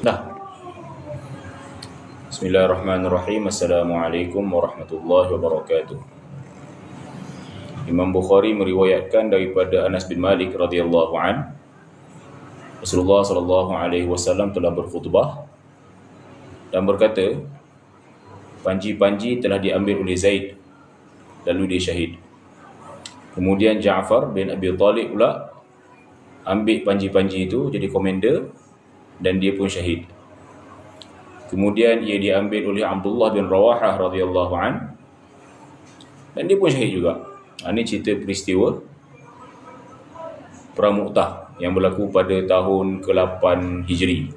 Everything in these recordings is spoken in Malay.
Dah. Bismillahirrahmanirrahim. Assalamualaikum warahmatullahi wabarakatuh. Imam Bukhari meriwayatkan daripada Anas bin Malik radhiyallahu an, Rasulullah sallallahu alaihi wasallam telah berkhutbah dan berkata, panji-panji telah diambil oleh Zaid, lalu dia syahid. Kemudian Ja'far bin Abi Talib pula ambil panji-panji itu jadi komander dan dia pun syahid. Kemudian ia diambil oleh Abdullah bin Rawahah radhiyallahu an dan dia pun syahid juga. Ini cerita peristiwa Perang Mu'tah yang berlaku pada tahun ke-8 Hijri.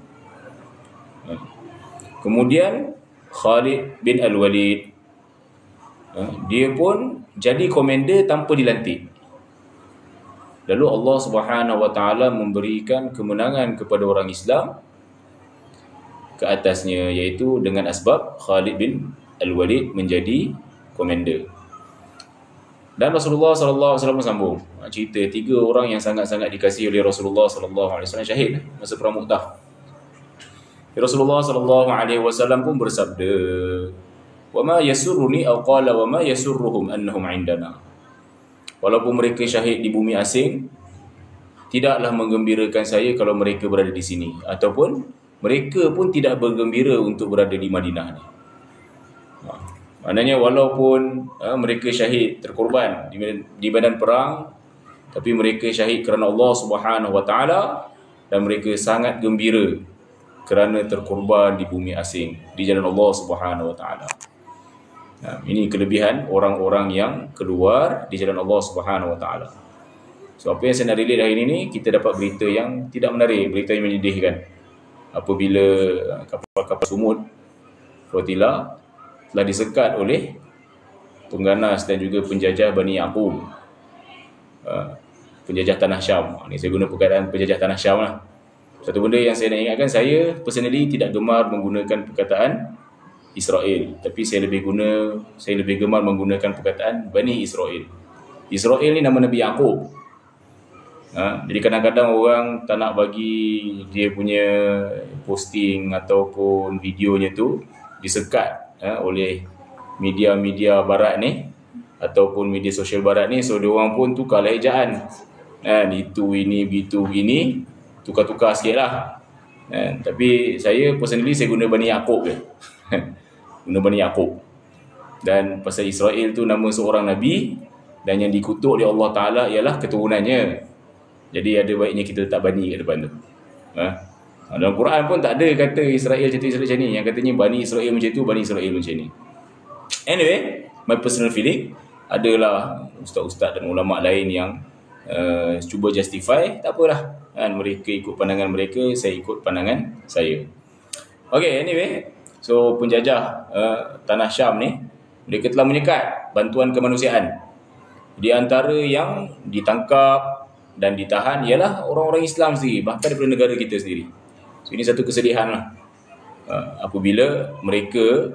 Kemudian Khalid bin Al-Walid, dia pun jadi komander tanpa dilantik. Lalu Allah Subhanahu wa taala memberikan kemenangan kepada orang Islam ke atasnya, iaitu dengan asbab Khalid bin Al-Walid menjadi komander. Dan Rasulullah sallallahu alaihi wasallam sambung cerita 3 orang yang sangat-sangat dikasihi oleh Rasulullah sallallahu alaihi wasallam syahid masa Perang Mu'tah. Rasulullah sallallahu alaihi wasallam pun bersabda, "Wa ma yasurruni aw qala wa ma yasurruhum annahum 'indana." Walaupun mereka syahid di bumi asing, tidaklah menggembirakan saya kalau mereka berada di sini, ataupun mereka pun tidak bergembira untuk berada di Madinah ni. Maknanya walaupun mereka syahid terkorban di medan perang, tapi mereka syahid kerana Allah Subhanahu wa taala dan mereka sangat gembira kerana terkorban di bumi asing di jalan Allah Subhanahu wa taala. Ini kelebihan orang-orang yang keluar di jalan Allah Subhanahu wa taala. So apa yang saya nak relate hari ini, kita dapat berita yang tidak menarik, berita yang menyedihkan. Apabila kapal-kapal sumut flotilla telah disekat oleh pengganas dan juga penjajah Bani Ya'qub, penjajah tanah Syam. Ini saya guna perkataan penjajah tanah Syam lah. Satu benda yang saya nak ingatkan, saya personally tidak gemar menggunakan perkataan Israel, tapi saya lebih gemar menggunakan perkataan Bani Israel. Israel ni nama Nabi Ya'qub. Jadi kadang-kadang orang tak nak bagi dia punya posting ataupun videonya tu disekat oleh media-media barat ni ataupun media sosial barat ni, so diorang pun tukar ejaan. Itu ini begitu begini, tukar-tukar sikit lah. Tapi saya personally saya guna Bani Ya'qub je. Guna Bani Ya'qub. Dan pasal Israel tu nama seorang Nabi, dan yang dikutuk oleh Allah Ta'ala ialah keturunannya. Jadi ada baiknya kita letak Bani kat depan tu. Dalam Quran pun tak ada kata Israel macam ni. Yang katanya Bani Israel macam tu, Bani Israel macam ni. Anyway, my personal feeling, adalah ustaz-ustaz dan ulama' lain yang cuba justify. Tak apalah, mereka ikut pandangan mereka, saya ikut pandangan saya. Okay, anyway, so penjajah tanah Syam ni, mereka telah menyekat bantuan kemanusiaan. Di antara yang ditangkap dan ditahan ialah orang-orang Islam sendiri, bahkan daripada negara kita sendiri. So, ini satu kesedihan lah. Apabila mereka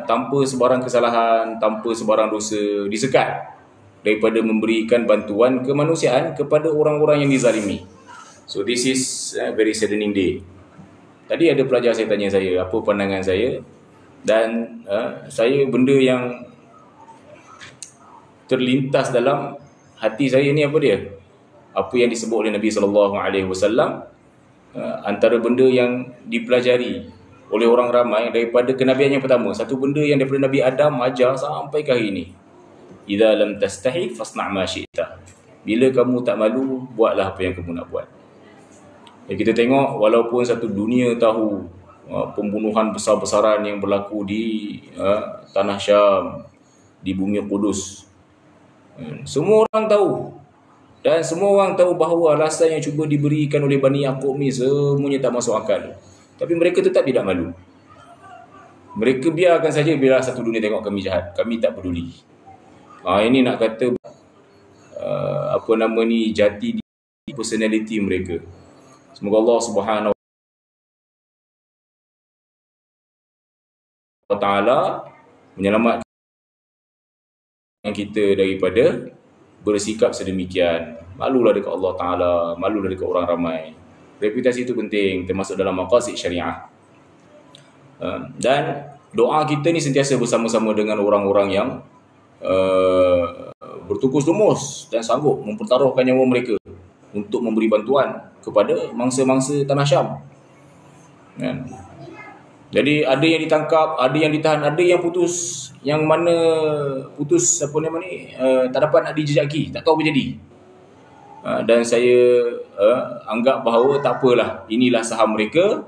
tanpa sebarang kesalahan, tanpa sebarang dosa, disekat daripada memberikan bantuan kemanusiaan kepada orang-orang yang dizalimi. So this is a very saddening day. Tadi ada pelajar saya tanya saya apa pandangan saya, dan saya benda yang terlintas dalam hati saya ni apa dia? Apa yang disebut oleh Nabi sallallahu alaihi wasallam, antara benda yang dipelajari oleh orang ramai daripada kenabian yang pertama, satu benda yang daripada Nabi Adam ajar sampai ke hari ini. Idza lam tastahi fasna' ma syi'ta. Bila kamu tak malu, buatlah apa yang kamu nak buat. Kita tengok, walaupun satu dunia tahu pembunuhan besar-besaran yang berlaku di tanah Syam, di bumi Qudus, semua orang tahu. Dan semua orang tahu bahawa alasan yang cuba diberikan oleh Bani Ya'qub ni semuanya tak masuk akal. Tapi mereka tetap tidak malu. Mereka biarkan saja bila satu dunia tengok kami jahat. Kami tak peduli. Ini nak kata jati di personality mereka. Semoga Allah Subhanahu wa taala menyelamatkan kita daripada bersikap sedemikian. Malulah dekat Allah Ta'ala, malulah dekat orang ramai. Reputasi itu penting, termasuk dalam maqasid syariah. Dan doa kita ni sentiasa bersama-sama dengan orang-orang yang bertukus lumus dan sanggup mempertaruhkan nyawa mereka untuk memberi bantuan kepada mangsa-mangsa tanah Syam. Jadi ada yang ditangkap, ada yang ditahan, ada yang putus, yang mana putus tak dapat nak dijejaki, tak tahu apa jadi. Dan saya anggap bahawa tak apalah, inilah saham mereka.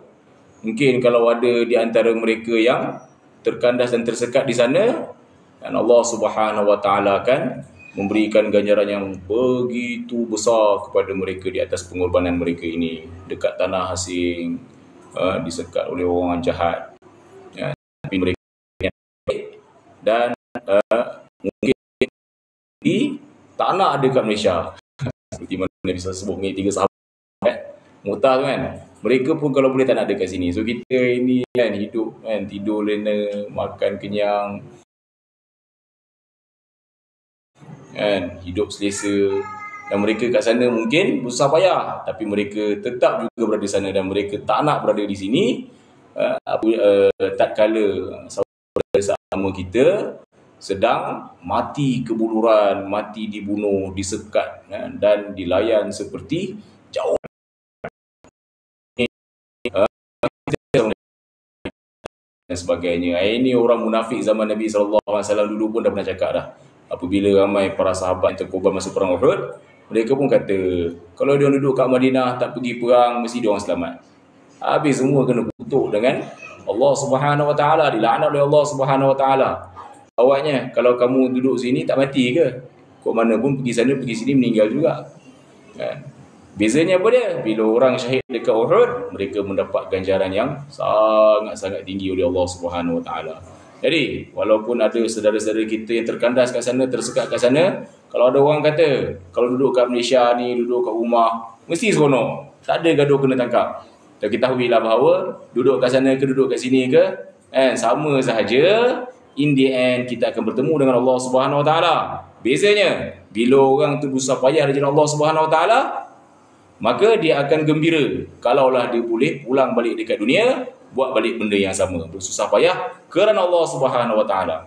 Mungkin kalau ada di antara mereka yang terkandas dan tersekat di sana, dan Allah Subhanahu Wa Taala akan memberikan ganjaran yang begitu besar kepada mereka di atas pengorbanan mereka ini dekat tanah asing, disekat oleh orang jahat, tapi mereka dan mungkin tak nak ada kat Malaysia. Seperti mana Nabi SAW sebut dengan 3 sahabat Mu'tah tu kan, mereka pun kalau boleh tak nak ada kat sini. So kita ini kan hidup kan, tidur lena, makan kenyang kan, hidup selesa. Dan mereka kat sana mungkin susah payah, tapi mereka tetap juga berada di sana, dan mereka tak nak berada di sini tak kala saudara sama kita sedang mati kebuluran, mati dibunuh, disekat dan dilayan seperti jauh dan sebagainya. Ini orang munafik zaman Nabi SAW dulu pun dah pernah cakap dah. Apabila ramai para sahabat yang terkorban masa perang Uhud, mereka pun kata, kalau dia duduk kat Madinah tak pergi perang, mesti dia orang selamat. Habis semua kena kutuk dengan Allah Subhanahu Wa Taala, dilaknat oleh Allah Subhanahu Wa Taala. Awaknya, kalau kamu duduk sini tak mati ke? Kok mana pun pergi sana pergi sini meninggal juga. Kan? Bezanya apa dia? Bila orang syahid dekat Uhud, mereka mendapat ganjaran yang sangat-sangat tinggi oleh Allah Subhanahu Wa Taala. Jadi, walaupun ada saudara-saudara kita yang terkandas kat sana, tersekat kat sana, kalau ada orang kata, kalau duduk kat Malaysia ni, duduk kat rumah, mesti seronok. Tak ada gaduh kena tangkap. Dan ketahuilah bahawa duduk kat sana ke duduk kat sini ke, sama sahaja. In the end, kita akan bertemu dengan Allah Subhanahu Wa Taala. Bezanya, bila orang tu susah payah di jalan Allah Subhanahu Wa Taala, maka dia akan gembira kalaulah dia boleh pulang balik dekat dunia, buat balik benda yang sama, bersusah payah kerana Allah Subhanahu Wa Taala.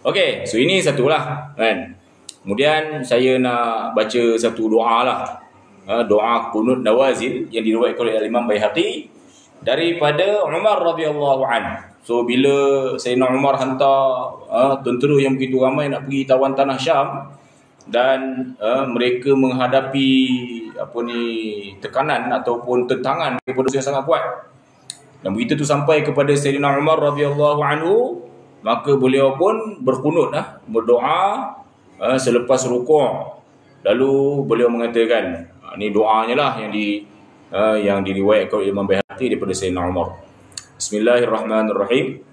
Okey, so ini satulah kan. Kemudian saya nak baca satu doa lah. Doa qunut nawazil yang diriwayatkan oleh Imam Baihaqi daripada Umar radhiyallahu anhu. So bila Sayyidina Umar hantar tentera yang begitu ramai nak pergi tawan tanah Syam, dan mereka menghadapi tekanan ataupun tentangan daripada yang sangat kuat. Dan begitu tu sampai kepada Sayyidina Umar radhiyallahu anhu, maka beliau pun berkunut berdoa selepas rukuk. Lalu beliau mengatakan, ini doanya lah yang diriwayatkan oleh Imam Baihaqi daripada Sayyidina Umar. Bismillahirrahmanirrahim.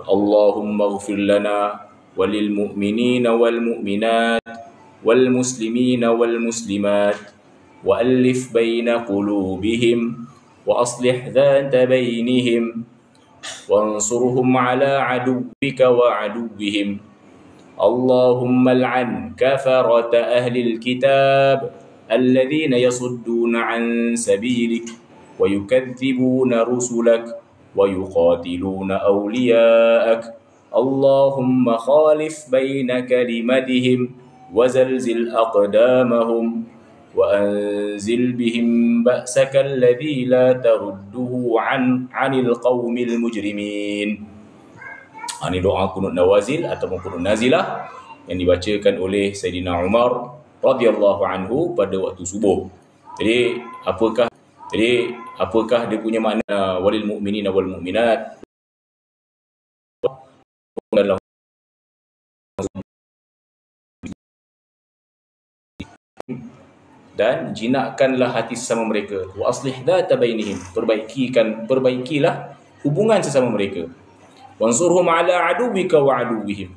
Allahumma ighfir lana walil mu'minina wal mu'minat wal muslimina wal muslimat wa alif baina qulubihim wa aslih dhata bainihim wansurhum ala aduwwika wa aduwwihim. Allahumma al'an kafarata ahli alkitab alladhina yasudduna an sabilik wa yukadzibuna rusulak wa yuqatiluna awliya'ak. Allahumma khalif baina kalimatihim wa zalzil aqdamahum wa anzil bihim ba'saka alladhi la tarudduhu 'anil qaumil mujrimin. Ini doa qunut nawazil ataupun qunut nazilah yang dibacakan oleh Sayyidina Umar radhiyallahu anhu pada waktu subuh. Jadi apakah dia punya makna walil mu'minina wal mu'minat? Dan jinakkanlah hati sesama mereka. Wa aslih dhata bainihim, perbaikilah hubungan sesama mereka. Wansurhum ala aduwwika wa aduwwihim,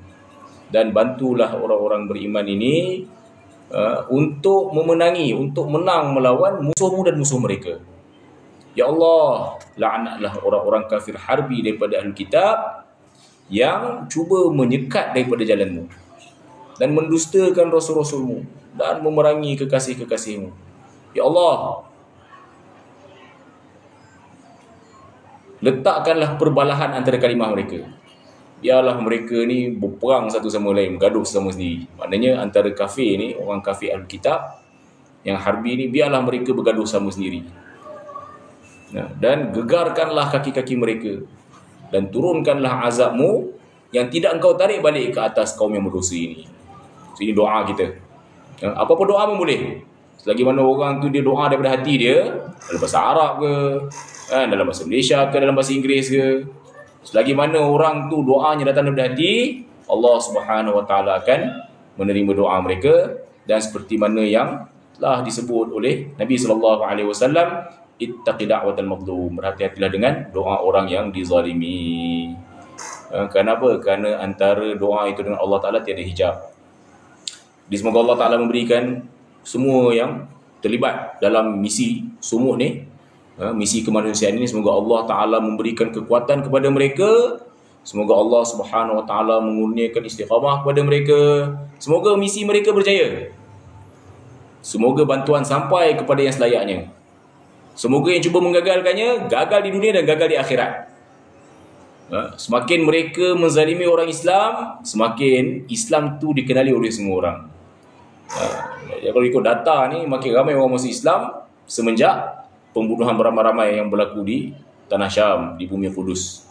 dan bantulah orang-orang beriman ini untuk menang melawan musuhmu dan musuh mereka. Ya Allah, laknatlah orang-orang kafir harbi daripada ahli kitab yang cuba menyekat daripada jalanmu dan mendustakan rasul-rasulmu dan memerangi kekasih-kekasihmu. Ya Allah, letakkanlah perbalahan antara kalimah mereka. Biarlah mereka ni berperang satu sama lain, bergaduh sama sendiri. Maknanya antara kafir ni, orang kafir Al-Kitab yang harbi ni, biarlah mereka bergaduh sama sendiri. Dan gegarkanlah kaki-kaki mereka, dan turunkanlah azabmu yang tidak engkau tarik balik ke atas kaum yang berdosa ini. So, ini doa kita. Apa-apa doa pun boleh, selagi mana orang tu dia doa daripada hati dia, dalam bahasa Arab ke, dalam bahasa Malaysia ke, dalam bahasa Inggeris ke, selagi mana orang tu doanya datang daripada hati, Allah Subhanahu Wa Taala akan menerima doa mereka. Dan seperti mana yang telah disebut oleh Nabi sallallahu alaihi wasallam, ittaqi da'watal mazlum, berhati-hatilah dengan doa orang yang dizalimi. Kenapa? Kerana antara doa itu dengan Allah Taala tiada hijab. Semoga Allah Taala memberikan semua yang terlibat dalam misi sumuk ni, misi kemanusiaan ini, semoga Allah Ta'ala memberikan kekuatan kepada mereka. Semoga Allah Subhanahu Wa Ta'ala mengurniakan istiqamah kepada mereka. Semoga misi mereka berjaya. Semoga bantuan sampai kepada yang selayaknya. Semoga yang cuba menggagalkannya gagal di dunia dan gagal di akhirat. Semakin mereka menzalimi orang Islam, semakin Islam tu dikenali oleh semua orang. Kalau ikut data ni, makin ramai orang masuk Islam semenjak pembunuhan beramai-ramai yang berlaku di tanah Syam, di bumi Kudus.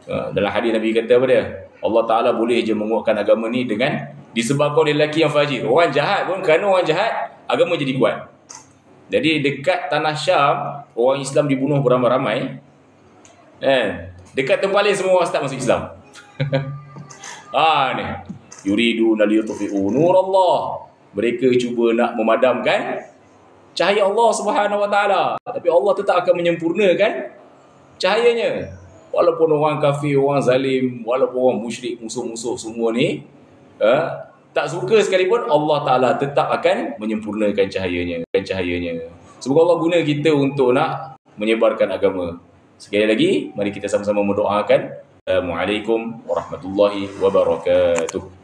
Dalam hadis Nabi kata apa dia? Allah Ta'ala boleh je menguatkan agama ni dengan disebabkan oleh lelaki yang fajir. Orang jahat pun, kerana orang jahat, agama jadi kuat. Jadi dekat tanah Syam, orang Islam dibunuh beramai-ramai. Dekat tempat lain semua orang start masuk Islam. Ni. Yuriduna liyutfi'u nurallah. Mereka cuba nak memadamkan cahaya Allah Subhanahu Wa Taala, tapi Allah tetap akan menyempurnakan cahayanya. Walaupun orang kafir, orang zalim, walaupun orang musyrik, musuh-musuh semua ni tak suka sekalipun, Allah Taala tetap akan menyempurnakan cahayanya. Semoga Allah guna kita untuk nak menyebarkan agama. Sekali lagi, mari kita sama-sama mendoakan. Assalamualaikum warahmatullahi wabarakatuh.